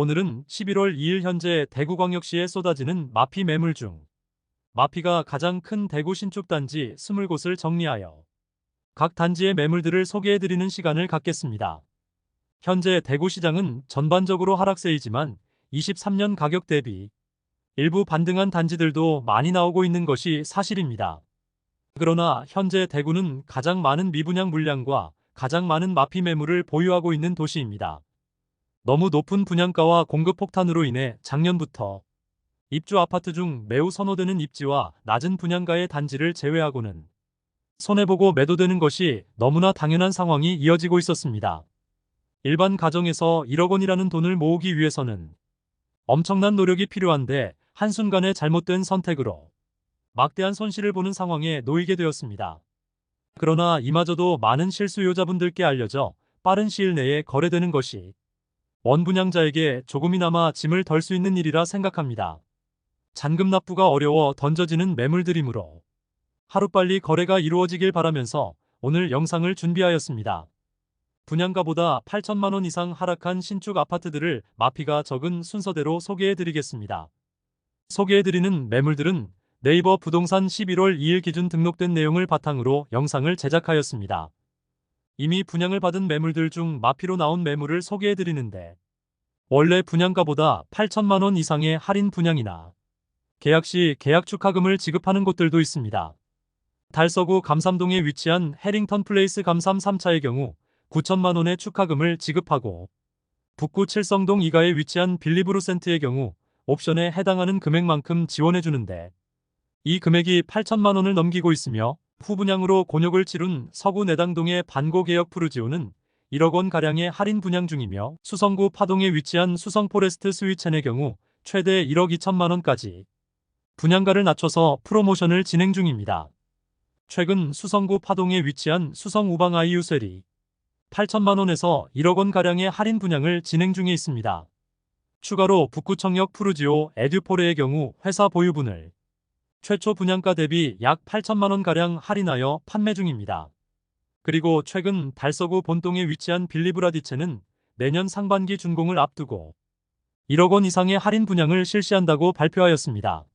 오늘은 11월 2일 현재 대구광역시에 쏟아지는 마피 매물 중 마피가 가장 큰 대구 신축 단지 20곳을 정리하여 각 단지의 매물들을 소개해드리는 시간을 갖겠습니다. 현재 대구시장은 전반적으로 하락세이지만 23년 가격 대비 일부 반등한 단지들도 많이 나오고 있는 것이 사실입니다. 그러나 현재 대구는 가장 많은 미분양 물량과 가장 많은 마피 매물을 보유하고 있는 도시입니다. 너무 높은 분양가와 공급 폭탄으로 인해 작년부터 입주 아파트 중 매우 선호되는 입지와 낮은 분양가의 단지를 제외하고는 손해보고 매도되는 것이 너무나 당연한 상황이 이어지고 있었습니다. 일반 가정에서 1억 원이라는 돈을 모으기 위해서는 엄청난 노력이 필요한데 한순간의 잘못된 선택으로 막대한 손실을 보는 상황에 놓이게 되었습니다. 그러나 이마저도 많은 실수요자분들께 알려져 빠른 시일 내에 거래되는 것이 원분양자에게 조금이나마 짐을 덜 수 있는 일이라 생각합니다. 잔금 납부가 어려워 던져지는 매물들이므로 하루빨리 거래가 이루어지길 바라면서 오늘 영상을 준비하였습니다. 분양가보다 8천만 원 이상 하락한 신축 아파트들을 마피가 적은 순서대로 소개해드리겠습니다. 소개해드리는 매물들은 네이버 부동산 11월 2일 기준 등록된 내용을 바탕으로 영상을 제작하였습니다. 이미 분양을 받은 매물들 중 마피로 나온 매물을 소개해드리는데 원래 분양가보다 8천만 원 이상의 할인 분양이나 계약 시 계약 축하금을 지급하는 곳들도 있습니다. 달서구 감삼동에 위치한 해링턴 플레이스 감삼 3차의 경우 9천만 원의 축하금을 지급하고 북구 칠성동 2가에 위치한 빌리브루센트의 경우 옵션에 해당하는 금액만큼 지원해주는데 이 금액이 8천만 원을 넘기고 있으며 후분양으로 곤욕을 치룬 서구 내당동의 반고개역 푸르지오는 1억 원가량의 할인 분양 중이며 수성구 파동에 위치한 수성포레스트 스위첸의 경우 최대 1억 2천만 원까지 분양가를 낮춰서 프로모션을 진행 중입니다. 최근 수성구 파동에 위치한 수성우방 아이유셀이 8천만 원에서 1억 원가량의 할인 분양을 진행 중에 있습니다. 추가로 북구청역 푸르지오 에듀포레의 경우 회사 보유분을 최초 분양가 대비 약 8천만 원가량 할인하여 판매 중입니다. 그리고 최근 달서구 본동에 위치한 빌리브라디체는 내년 상반기 준공을 앞두고 1억 원 이상의 할인 분양을 실시한다고 발표하였습니다.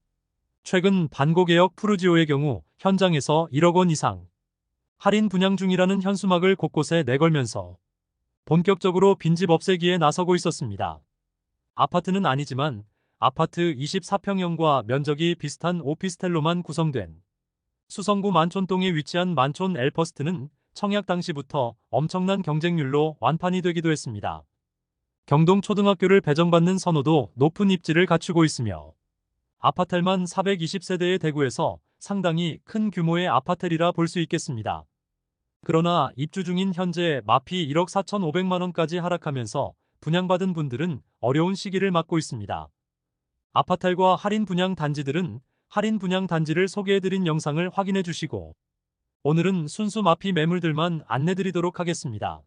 최근 반고개역 푸르지오의 경우 현장에서 1억 원 이상 할인 분양 중이라는 현수막을 곳곳에 내걸면서 본격적으로 빈집 없애기에 나서고 있었습니다. 아파트는 아니지만 아파트 24평형과 면적이 비슷한 오피스텔로만 구성된 수성구 만촌동에 위치한 만촌 엘퍼스트는 청약 당시부터 엄청난 경쟁률로 완판이 되기도 했습니다. 경동초등학교를 배정받는 선호도 높은 입지를 갖추고 있으며 아파텔만 420세대의 대구에서 상당히 큰 규모의 아파텔이라 볼 수 있겠습니다. 그러나 입주 중인 현재 마피 1억 4,500만 원까지 하락하면서 분양받은 분들은 어려운 시기를 맞고 있습니다. 아파텔과 할인 분양 단지들은 할인 분양 단지를 소개해드린 영상을 확인해 주시고 오늘은 순수 마피 매물들만 안내드리도록 하겠습니다.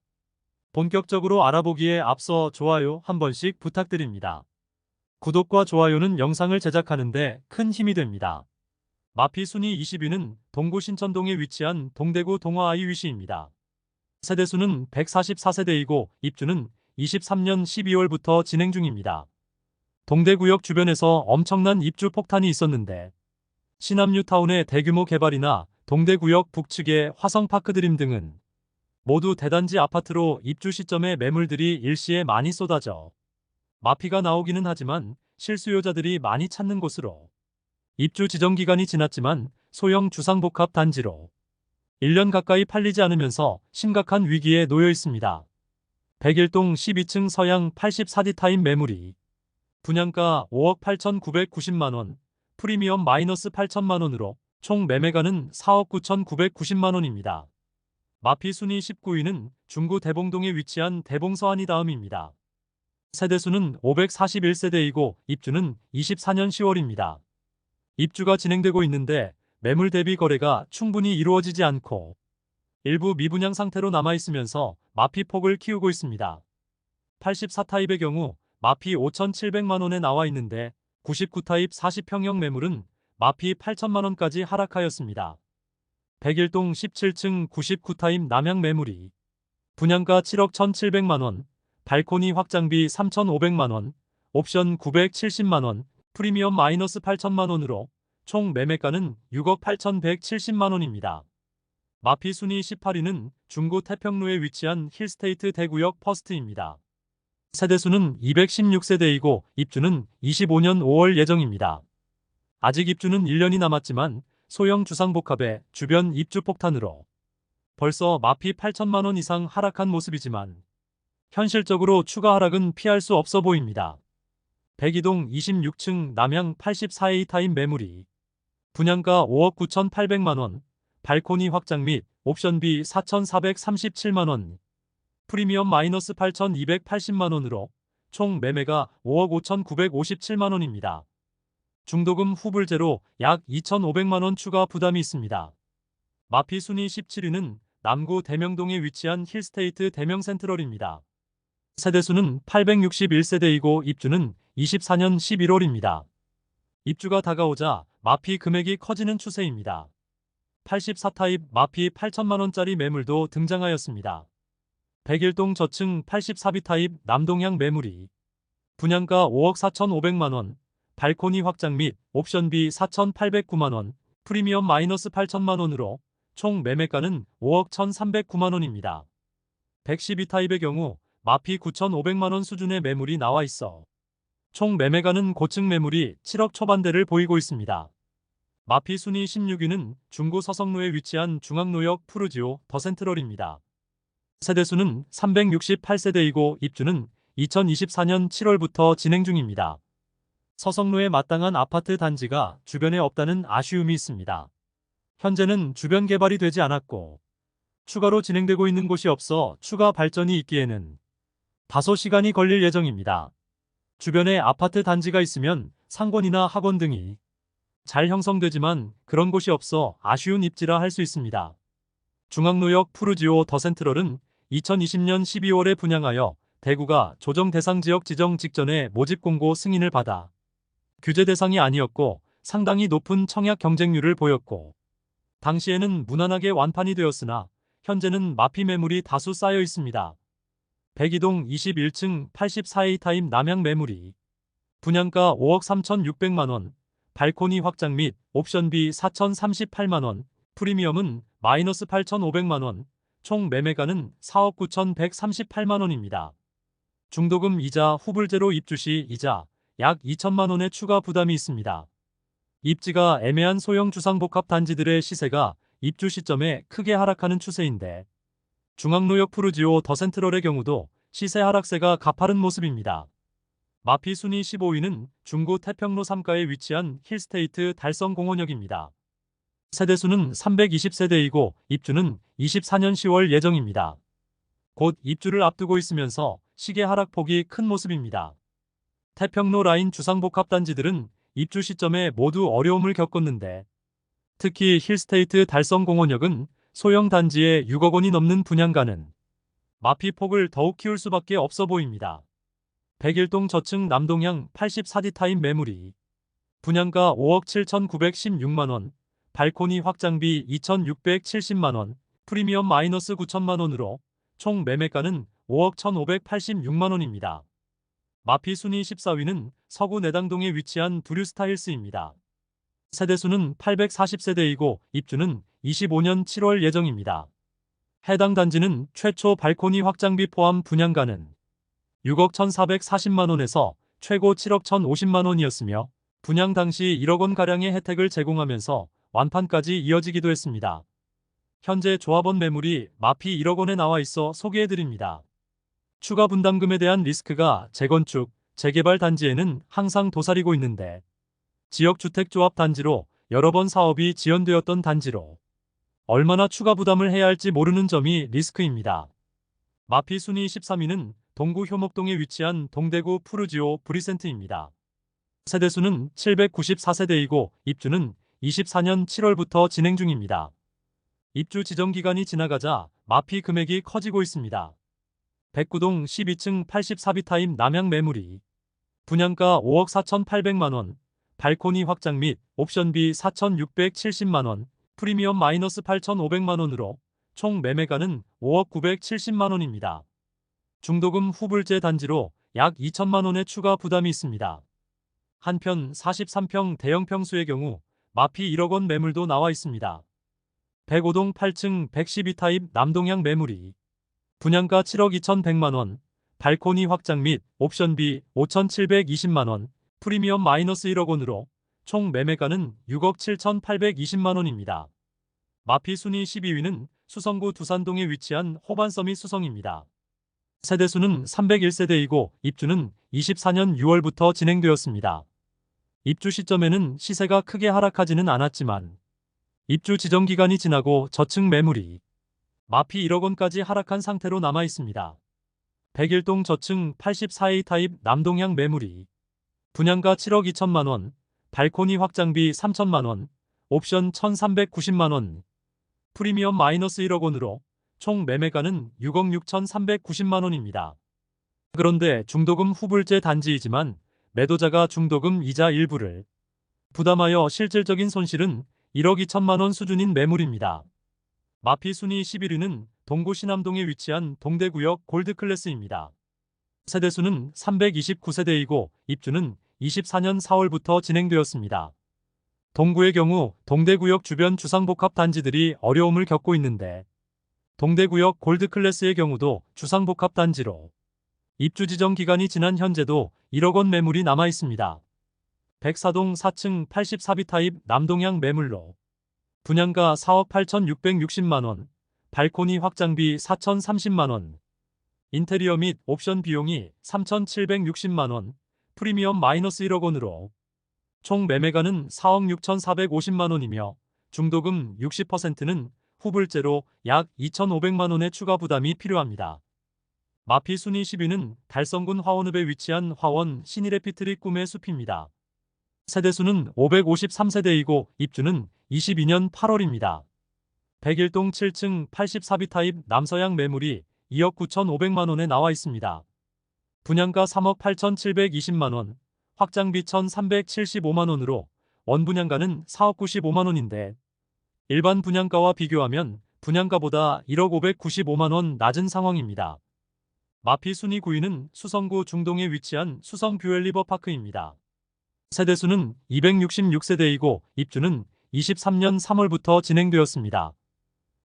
본격적으로 알아보기에 앞서 좋아요 한 번씩 부탁드립니다. 구독과 좋아요는 영상을 제작하는데 큰 힘이 됩니다. 마피 순위 20위는 동구 신천동에 위치한 동대구 동화 아이위시입니다. 세대수는 144세대이고 입주는 23년 12월부터 진행 중입니다. 동대구역 주변에서 엄청난 입주 폭탄이 있었는데 신암뉴타운의 대규모 개발이나 동대구역 북측의 화성파크드림 등은 모두 대단지 아파트로 입주 시점에 매물들이 일시에 많이 쏟아져 마피가 나오기는 하지만 실수요자들이 많이 찾는 곳으로 입주 지정 기간이 지났지만 소형 주상복합 단지로 1년 가까이 팔리지 않으면서 심각한 위기에 놓여 있습니다. 101동 12층 서양 84D 타임 매물이 분양가 5억 8,990만 원, 프리미엄 마이너스 8천만 원으로 총 매매가는 4억 9,990만 원입니다. 마피 순위 19위는 중구 대봉동에 위치한 대봉서안이 다음입니다. 세대수는 541세대이고 입주는 24년 10월입니다. 입주가 진행되고 있는데 매물 대비 거래가 충분히 이루어지지 않고 일부 미분양 상태로 남아있으면서 마피 폭을 키우고 있습니다. 84타입의 경우 마피 5,700만 원에 나와 있는데 99타입 40평형 매물은 마피 8천만 원까지 하락하였습니다. 101동 17층 99타입 남향 매물이 분양가 7억 1,700만 원, 발코니 확장비 3,500만 원, 옵션 970만원, 프리미엄 마이너스 8천만원으로 총 매매가는 6억 8,170만원입니다. 마피 순위 18위는 중구 태평로에 위치한 힐스테이트 대구역 퍼스트입니다. 세대수는 216세대이고 입주는 25년 5월 예정입니다. 아직 입주는 1년이 남았지만 소형 주상복합의 주변 입주 폭탄으로 벌써 마피 8천만원 이상 하락한 모습이지만 현실적으로 추가 하락은 피할 수 없어 보입니다. 백이동 26층 남향 84A 타입 매물이 분양가 5억 9,800만원, 발코니 확장 및 옵션비 4,437만원, 프리미엄 마이너스 8,280만원으로 총 매매가 5억 5,957만원입니다. 중도금 후불제로 약 2,500만원 추가 부담이 있습니다. 마피 순위 17위는 남구 대명동에 위치한 힐스테이트 대명센트럴입니다. 세대수는 861세대이고 입주는 24년 11월입니다. 입주가 다가오자 마피 금액이 커지는 추세입니다. 84타입 마피 8천만원짜리 매물도 등장하였습니다. 101동 저층 84B 타입 남동향 매물이 분양가 5억 4,500만원, 발코니 확장 및 옵션비 4,809만원, 프리미엄 마이너스 8천만원으로 총 매매가는 5억 1,309만원입니다. 112타입의 경우 마피 9,500만원 수준의 매물이 나와 있어 총 매매가는 고층 매물이 7억 초반대를 보이고 있습니다. 마피 순위 16위는 중구 서성로에 위치한 중앙로역 푸르지오 더센트럴입니다. 세대수는 368세대이고 입주는 2024년 7월부터 진행 중입니다. 서성로에 마땅한 아파트 단지가 주변에 없다는 아쉬움이 있습니다. 현재는 주변 개발이 되지 않았고 추가로 진행되고 있는 곳이 없어 추가 발전이 있기에는 다소 시간이 걸릴 예정입니다. 주변에 아파트 단지가 있으면 상권이나 학원 등이 잘 형성되지만 그런 곳이 없어 아쉬운 입지라 할 수 있습니다. 중앙로역 푸르지오 더센트럴은 2020년 12월에 분양하여 대구가 조정 대상 지역 지정 직전에 모집 공고 승인을 받아 규제 대상이 아니었고 상당히 높은 청약 경쟁률을 보였고 당시에는 무난하게 완판이 되었으나 현재는 마피 매물이 다수 쌓여 있습니다. 백이동 21층 84A 타입 남향 매물이 분양가 5억 3,600만원, 발코니 확장 및 옵션비 4,038만원, 프리미엄은 마이너스 8,500만원, 총 매매가는 4억 9,138만원입니다. 중도금 이자 후불제로 입주 시 이자 약 2천만원의 추가 부담이 있습니다. 입지가 애매한 소형 주상복합 단지들의 시세가 입주 시점에 크게 하락하는 추세인데 중앙로역 푸르지오 더센트럴의 경우도 시세 하락세가 가파른 모습입니다. 마피 순위 15위는 중구 태평로 3가에 위치한 힐스테이트 달성공원역입니다. 세대수는 320세대이고 입주는 24년 10월 예정입니다. 곧 입주를 앞두고 있으면서 시계 하락폭이 큰 모습입니다. 태평로 라인 주상복합 단지들은 입주 시점에 모두 어려움을 겪었는데 특히 힐스테이트 달성공원역은 소형 단지에 6억 원이 넘는 분양가는 마피 폭을 더욱 키울 수밖에 없어 보입니다. 101동 저층 남동향 84D 타입 매물이 분양가 5억 7,916만원, 발코니 확장비 2,670만원, 프리미엄 마이너스 9천만원으로 총 매매가는 5억 1,586만원입니다. 마피 순위 14위는 서구 내당동에 위치한 두류스타일스입니다. 세대수는 840세대이고 입주는 25년 7월 예정입니다. 해당 단지는 최초 발코니 확장비 포함 분양가는 6억 1,440만원에서 최고 7억 1,050만원이었으며 분양 당시 1억 원가량의 혜택을 제공하면서 완판까지 이어지기도 했습니다. 현재 조합원 매물이 마피 1억 원에 나와 있어 소개해드립니다. 추가 분담금에 대한 리스크가 재건축, 재개발 단지에는 항상 도사리고 있는데 지역주택조합 단지로 여러 번 사업이 지연되었던 단지로 얼마나 추가 부담을 해야 할지 모르는 점이 리스크입니다. 마피 순위 13위는 동구 효목동에 위치한 동대구 푸르지오 브리센트입니다. 세대수는 794세대이고 입주는 24년 7월부터 진행 중입니다. 입주 지정 기간이 지나가자 마피 금액이 커지고 있습니다. 백구동 12층 84B 타입 남향 매물이 분양가 5억 4,800만원, 발코니 확장 및 옵션비 4,670만원, 프리미엄 마이너스 8,500만원으로 총 매매가는 5억 970만원입니다. 중도금 후불제 단지로 약 2천만 원의 추가 부담이 있습니다. 한편 43평 대형 평수의 경우 마피 1억 원 매물도 나와 있습니다. 105동 8층 112타입 남동향 매물이 분양가 7억 2,100만 원, 발코니 확장 및 옵션비 5,720만 원, 프리미엄 마이너스 1억 원으로 총 매매가는 6억 7,820만 원입니다. 마피 순위 12위는 수성구 두산동에 위치한 호반서밋 수성입니다. 세대수는 301세대이고 입주는 24년 6월부터 진행되었습니다. 입주 시점에는 시세가 크게 하락하지는 않았지만 입주 지정 기간이 지나고 저층 매물이 마피 1억 원까지 하락한 상태로 남아 있습니다. 101동 저층 84A 타입 남동향 매물이 분양가 7억 2천만 원, 발코니 확장비 3천만 원, 옵션 1,390만 원, 프리미엄 마이너스 1억 원으로 총 매매가는 6억 6,390만 원입니다. 그런데 중도금 후불제 단지이지만 매도자가 중도금 이자 일부를 부담하여 실질적인 손실은 1억 2천만 원 수준인 매물입니다. 마피 순위 11위는 동구 신암동에 위치한 동대구역 골드클래스입니다. 세대수는 329세대이고 입주는 24년 4월부터 진행되었습니다. 동구의 경우 동대구역 주변 주상복합 단지들이 어려움을 겪고 있는데 동대구역 골드클래스의 경우도 주상복합 단지로 입주 지정 기간이 지난 현재도 1억 원 매물이 남아 있습니다. 104동 4층 84B 타입 남동향 매물로 분양가 4억 8,660만 원, 발코니 확장비 4,030만 원, 인테리어 및 옵션 비용이 3,760만 원, 프리미엄 마이너스 1억 원으로 총 매매가는 4억 6,450만 원이며 중도금 60%는 후불제로 약 2,500만 원의 추가 부담이 필요합니다. 마피 순위 10위는 달성군 화원읍에 위치한 화원 신일에피트리 꿈의 숲입니다. 세대수는 553세대이고 입주는 22년 8월입니다. 101동 7층 84B 타입 남서향 매물이 2억 9,500만 원에 나와 있습니다. 분양가 3억 8,720만 원, 확장비 1,375만 원으로 원분양가는 4억 95만 원인데 일반 분양가와 비교하면 분양가보다 1억 595만 원 낮은 상황입니다. 마피 순위 9위는 수성구 중동에 위치한 수성 뷰엘리버파크입니다. 세대수는 266세대이고 입주는 23년 3월부터 진행되었습니다.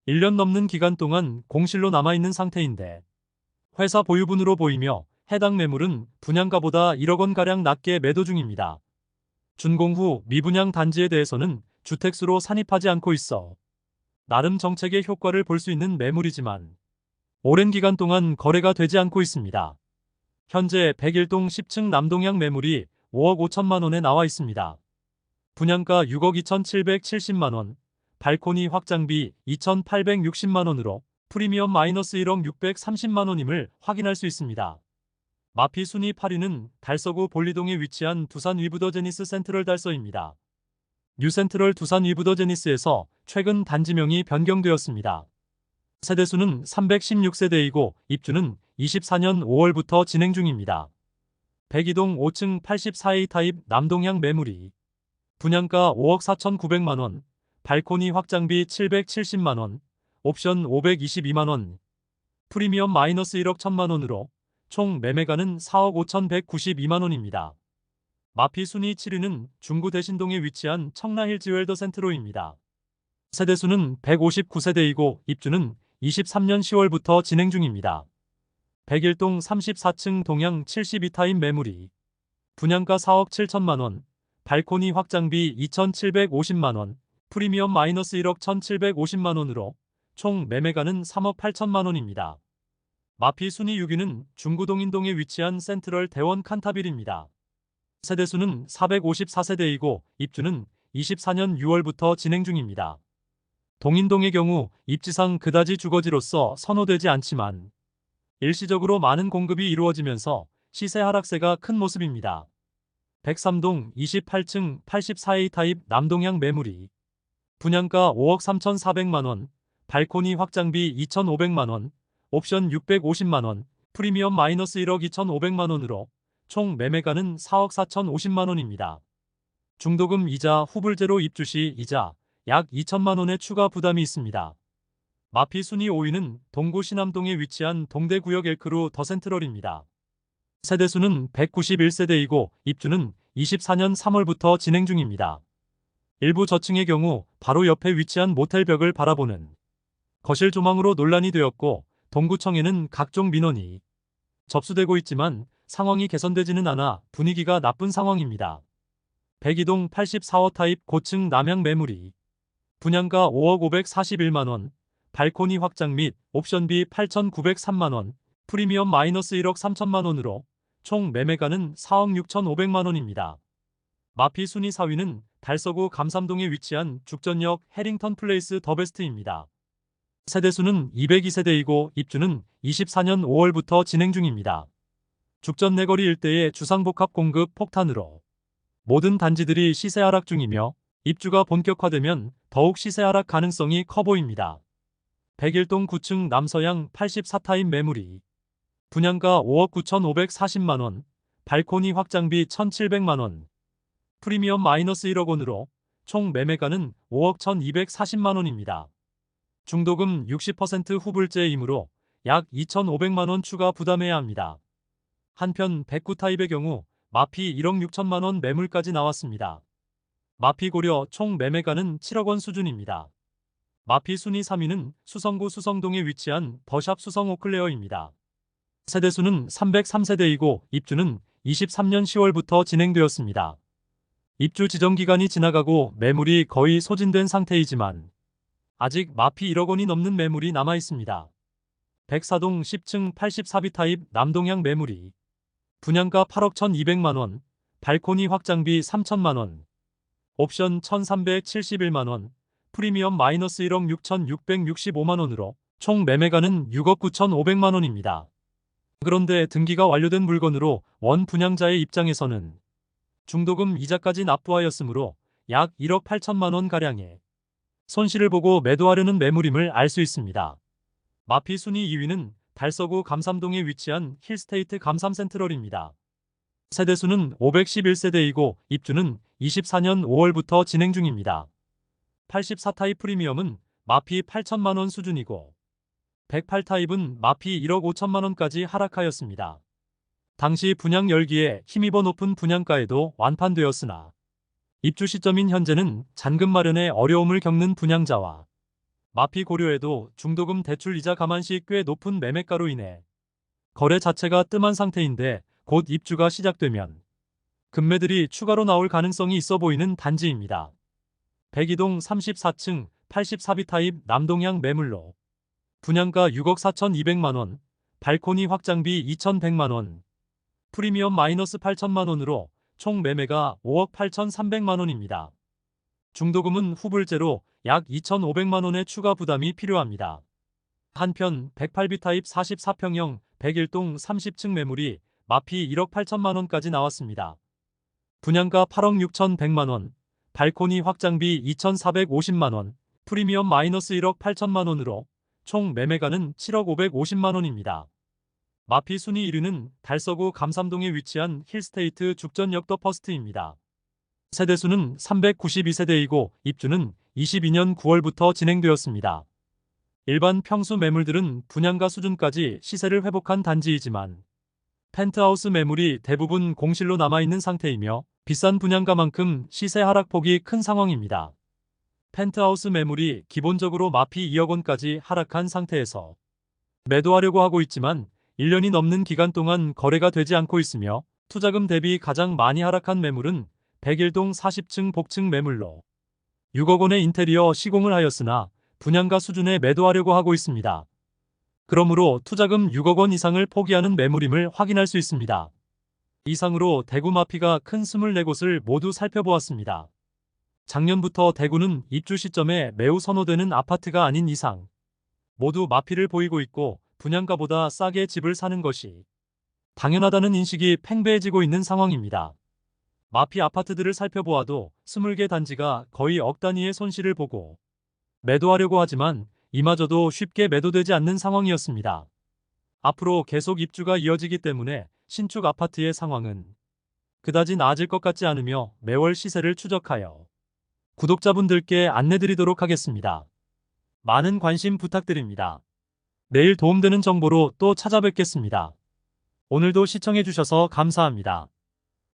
1년 넘는 기간 동안 공실로 남아있는 상태인데 회사 보유분으로 보이며 해당 매물은 분양가보다 1억 원가량 낮게 매도 중입니다. 준공 후 미분양 단지에 대해서는 주택수로 산입하지 않고 있어 나름 정책의 효과를 볼 수 있는 매물이지만 오랜 기간 동안 거래가 되지 않고 있습니다. 현재 101동 10층 남동향 매물이 5억 5천만 원에 나와 있습니다. 분양가 6억 2,770만 원, 발코니 확장비 2,860만 원으로 프리미엄 마이너스 1억 630만 원임을 확인할 수 있습니다. 마피 순위 8위는 달서구 볼리동에 위치한 두산 위브더 제니스 센트럴 달서입니다. 뉴센트럴 두산 위브더 제니스에서 최근 단지명이 변경되었습니다. 세대수는 316세대이고 입주는 24년 5월부터 진행 중입니다. 102동 5층 84A 타입 남동향 매물이 분양가 5억 4,900만 원, 발코니 확장비 770만 원, 옵션 522만 원, 프리미엄 마이너스 1억 1천만 원으로 총 매매가는 4억 5,192만 원입니다. 마피 순위 7위는 중구 대신동에 위치한 청라힐 지웰더 센트로입니다. 세대수는 159세대이고 입주는 23년 10월부터 진행 중입니다. 101동 34층 동향 72타입 매물이 분양가 4억 7천만 원, 발코니 확장비 2,750만 원, 프리미엄 마이너스 1억 1,750만 원으로 총 매매가는 3억 8천만 원입니다. 마피 순위 6위는 중구 동인동에 위치한 센트럴 대원 칸타빌입니다. 세대수는 454세대이고 입주는 24년 6월부터 진행 중입니다. 동인동의 경우 입지상 그다지 주거지로서 선호되지 않지만 일시적으로 많은 공급이 이루어지면서 시세 하락세가 큰 모습입니다. 103동 28층 84A 타입 남동향 매물이 분양가 5억 3,400만 원, 발코니 확장비 2,500만 원, 옵션 650만 원, 프리미엄 마이너스 1억 2,500만 원으로 총 매매가는 4억 4,050만 원입니다. 중도금 이자 후불제로 입주 시 이자 약 2천만 원의 추가 부담이 있습니다. 마피 순위 5위는 동구 신암동에 위치한 동대구역 엘크루 더 센트럴입니다. 세대수는 191세대이고 입주는 24년 3월부터 진행 중입니다. 일부 저층의 경우 바로 옆에 위치한 모텔 벽을 바라보는 거실 조망으로 논란이 되었고 동구청에는 각종 민원이 접수되고 있지만 상황이 개선되지는 않아 분위기가 나쁜 상황입니다. 백이동 84호 타입 고층 남향 매물이 분양가 5억 541만원, 발코니 확장 및 옵션비 8,903만원, 프리미엄 마이너스 1억 3천만원으로 총 매매가는 4억 6,500만원입니다. 마피 순위 4위는 달서구 감삼동에 위치한 죽전역 해링턴 플레이스 더베스트입니다. 세대수는 202세대이고 입주는 24년 5월부터 진행 중입니다. 죽전 내거리 일대의 주상복합 공급 폭탄으로 모든 단지들이 시세 하락 중이며 입주가 본격화되면 더욱 시세 하락 가능성이 커 보입니다. 101동 9층 남서양 84타입 매물이 분양가 5억 9,540만원, 발코니 확장비 1,700만원, 프리미엄 마이너스 1억 원으로 총 매매가는 5억 1,240만원입니다. 중도금 60% 후불제이므로 약 2,500만원 추가 부담해야 합니다. 한편 109타입의 경우 마피 1억 6천만원 매물까지 나왔습니다. 마피 고려 총 매매가는 7억 원 수준입니다. 마피 순위 3위는 수성구 수성동에 위치한 더샵 수성 오클레어입니다. 세대수는 303세대이고 입주는 23년 10월부터 진행되었습니다. 입주 지정 기간이 지나가고 매물이 거의 소진된 상태이지만 아직 마피 1억 원이 넘는 매물이 남아 있습니다. 104동 10층 84B 타입 남동향 매물이 분양가 8억 1,200만원, 발코니 확장비 3천만원, 옵션 1,371만원, 프리미엄 마이너스 1억 6,665만원으로 총 매매가는 6억 9,500만원입니다. 그런데 등기가 완료된 물건으로 원 분양자의 입장에서는 중도금 이자까지 납부하였으므로 약 1억 8천만원 가량의 손실을 보고 매도하려는 매물임을 알 수 있습니다. 마피 순위 2위는 달서구 감삼동에 위치한 힐스테이트 감삼센트럴입니다. 세대수는 511세대이고 입주는 24년 5월부터 진행 중입니다. 84타입 프리미엄은 마피 8천만원 수준이고 108타입은 마피 1억 5천만원까지 하락하였습니다. 당시 분양 열기에 힘입어 높은 분양가에도 완판되었으나 입주 시점인 현재는 잔금 마련에 어려움을 겪는 분양자와 마피 고려에도 중도금 대출 이자 감안 시 꽤 높은 매매가로 인해 거래 자체가 뜸한 상태인데 곧 입주가 시작되면 급매들이 추가로 나올 가능성이 있어 보이는 단지입니다. 백이동 34층 84B 타입 남동향 매물로 분양가 6억 4,200만원, 발코니 확장비 2,100만원, 프리미엄 마이너스 8천만원으로 총 매매가 5억 8,300만원입니다. 중도금은 후불제로 약 2,500만원의 추가 부담이 필요합니다. 한편 108B 타입 44평형 101동 30층 매물이 마피 1억 8천만원까지 나왔습니다. 분양가 8억 6,100만원, 발코니 확장비 2,450만원, 프리미엄 마이너스 1억 8천만원으로 총 매매가는 7억 550만원입니다. 마피 순위 1위는 달서구 감삼동에 위치한 힐스테이트 죽전역 더 퍼스트입니다. 세대수는 392세대이고 입주는 22년 9월부터 진행되었습니다. 일반 평수 매물들은 분양가 수준까지 시세를 회복한 단지이지만 펜트하우스 매물이 대부분 공실로 남아있는 상태이며 비싼 분양가만큼 시세 하락폭이 큰 상황입니다. 펜트하우스 매물이 기본적으로 마피 2억 원까지 하락한 상태에서 매도하려고 하고 있지만 1년이 넘는 기간 동안 거래가 되지 않고 있으며 투자금 대비 가장 많이 하락한 매물은 101동 40층 복층 매물로 6억 원의 인테리어 시공을 하였으나 분양가 수준에 매도하려고 하고 있습니다. 그러므로 투자금 6억 원 이상을 포기하는 매물임을 확인할 수 있습니다. 이상으로 대구 마피가 큰 24곳을 모두 살펴보았습니다. 작년부터 대구는 입주 시점에 매우 선호되는 아파트가 아닌 이상 모두 마피를 보이고 있고 분양가보다 싸게 집을 사는 것이 당연하다는 인식이 팽배해지고 있는 상황입니다. 마피 아파트들을 살펴보아도 20개 단지가 거의 억 단위의 손실을 보고 매도하려고 하지만 이마저도 쉽게 매도되지 않는 상황이었습니다. 앞으로 계속 입주가 이어지기 때문에 신축 아파트의 상황은 그다지 나아질 것 같지 않으며 매월 시세를 추적하여 구독자분들께 안내드리도록 하겠습니다. 많은 관심 부탁드립니다. 내일 도움되는 정보로 또 찾아뵙겠습니다. 오늘도 시청해주셔서 감사합니다.